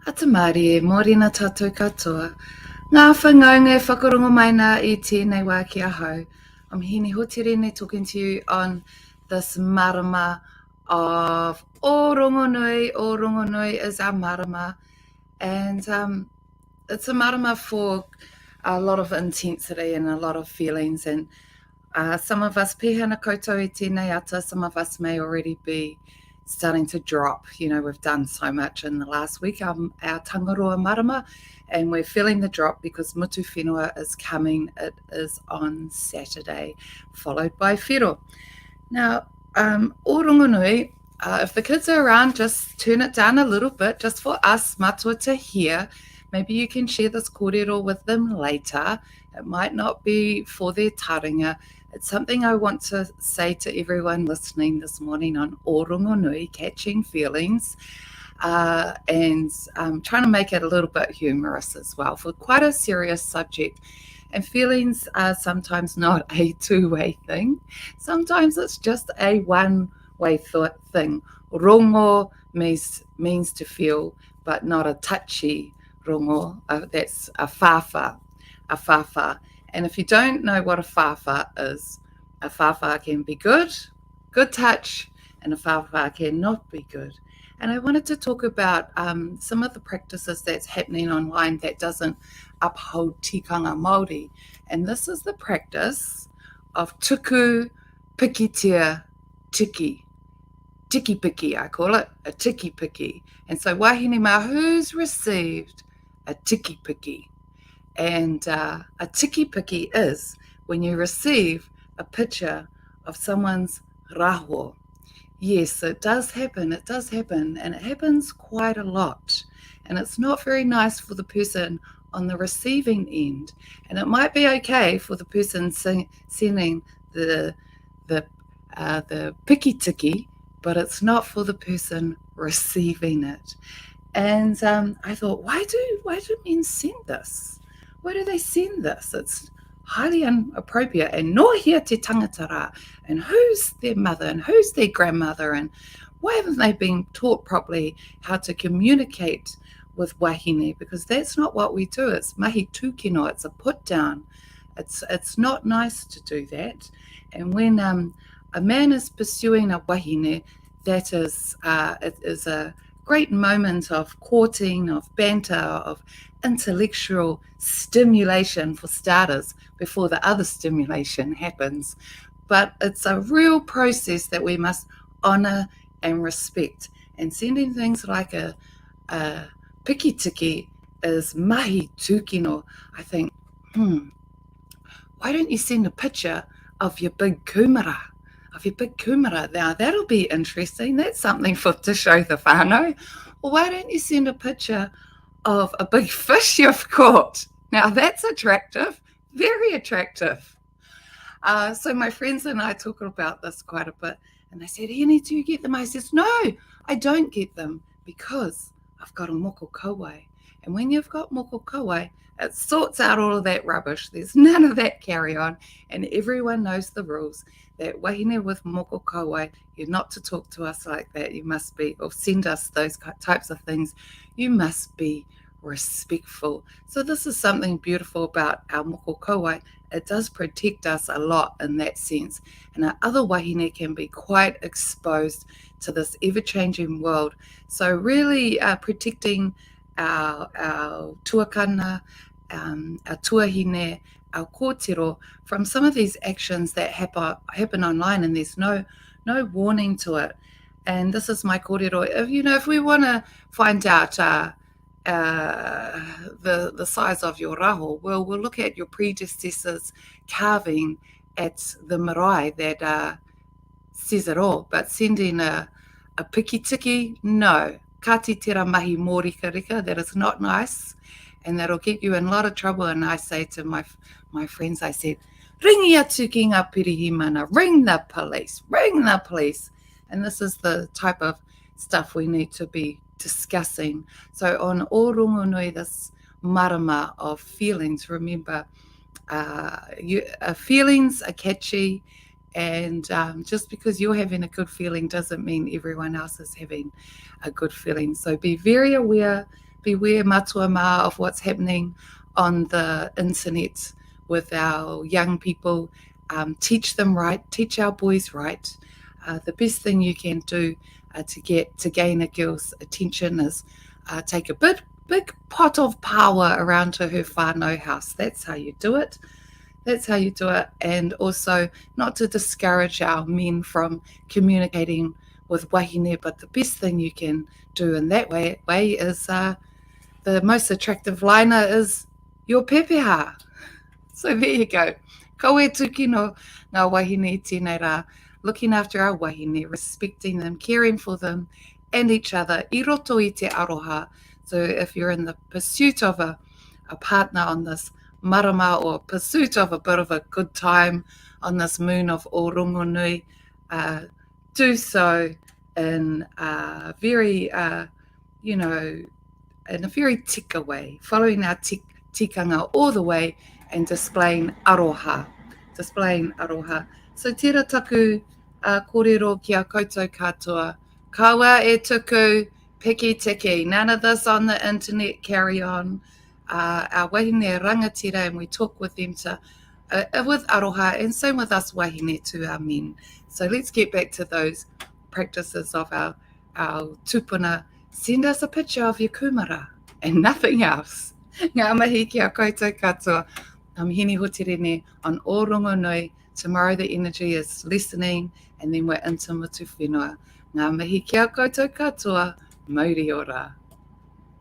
Atamari e morina tātou katoa. Ngā whangaunga whakarongo maina I tēnei wā ki ahau. I'm Hini Hotirene talking to you on this marama of Ōrongonui. Ōrongonui is our marama, and it's a marama for a lot of intensity and a lot of feelings, and some of us pehana koutou I tēnei ata, some of us may already be starting to drop. We've done so much in the last week, our tangaroa marama, and we're feeling the drop because Mutu Whenua is coming. It is on Saturday, followed by Whiro. Now, Ōrongonui, if the kids are around, just turn it down a little bit, just for us, matua, to hear. Maybe you can share this kōrero with them later. It might not be for their taringa. It's something I want to say to everyone listening this morning on Ōrongonui, catching feelings, and trying to make it a little bit humorous as well for quite a serious subject. And feelings are sometimes not a two-way thing. Sometimes it's just a one-way thing. Rongo means to feel, but not a touchy rongo. That's a whawha. And if you don't know what a whawha is, a whawha can be good touch, and a whawha can not be good. And I wanted to talk about some of the practices that's happening online that doesn't uphold tikanga Māori. And this is the practice of tuku pikitia tiki. Tiki piki, I call it, a tiki piki. And so wahine mā, who's received a tiki piki? And a tiki piki is when you receive a picture of someone's raho. Yes, it does happen, and it happens quite a lot. And it's not very nice for the person on the receiving end. And it might be okay for the person sending the piki tiki, but it's not for the person receiving it. And I thought, why do men send this? Why do they send this? It's highly inappropriate, and no hia te tangata rā, and who's their mother and who's their grandmother, and why haven't they been taught properly how to communicate with wahine? Because that's not what we do. It's mahi tūkino, it's a put down. It's not nice to do that. And when a man is pursuing a wahine, that is it is a great moment of courting, of banter, of intellectual stimulation for starters before the other stimulation happens. But it's a real process that we must honour and respect. And sending things like a piki tiki is mahi tūkino. I think, why don't you send a picture of your big kumara? Now that'll be interesting. That's something to show the whānau. Or why don't you send a picture of a big fish you've caught? Now that's attractive, very attractive. So my friends and I talk about this quite a bit, and they said, Hini, do you get them? I said, no, I don't get them because I've got a moko kauai. And when you've got moko kauai, it sorts out all of that rubbish. There's none of that carry on, and everyone knows the rules. That wahine with moko kauai, you're not to talk to us like that. You must be, or send us those types of things. You must be respectful. So this is something beautiful about our moko kauai. It does protect us a lot in that sense. And our other wahine can be quite exposed to this ever-changing world. So really protecting our tuakana, our tuahine, our kōtero from some of these actions that happen online, and there's no warning to it. And this is my kōrero. If we want to find out the size of your raho, well, we'll look at your predecessors carving at the marae that says it all. But sending a piki tiki, no. Kati tera mahi mōrika rika, that is not nice, and that'll get you in a lot of trouble. And I say to my friends, I said, ringi atu ki ngā pirihimana, ring the police. And this is the type of stuff we need to be discussing. So on Ōrongonui, this marama of feelings, remember, feelings are catchy, and just because you're having a good feeling doesn't mean everyone else is having a good feeling. So be very aware, beware matua ma of what's happening on the internet with our young people. Teach them right, teach our boys right. The best thing you can do to gain a girl's attention is take a big pot of power around to her whānau house. That's how you do it. That's how you do it. And also not to discourage our men from communicating with wahine, but the best thing you can do in that way is the most attractive liner is your pepeha. So there you go. Ko e tuki no ngā wahine tēnei rā, looking after our wahine, respecting them, caring for them and each other, I roto I te aroha. So if you're in the pursuit of a partner on this marama or pursuit of a bit of a good time on this moon of Ōrongonui, do so in a very, in a very tika way, following our tikanga all the way and displaying aroha. So tērā taku kōrero ki a koutou katoa. Kawa e tuku, piki tiki. None of this on the internet, carry on. Our wahine rangatira, and we talk with them with aroha, and same with us wahine to our men. So let's get back to those practices of our tupuna. Send us a picture of your kumara and nothing else. Ngā mihi ki a koutou katoa. I'm Hini Hotirene on Ōrongonui. Tomorrow the energy is listening, and then we're into Mutu Whenua. Ngā mihi ki a koutou katoa. Mauri ora.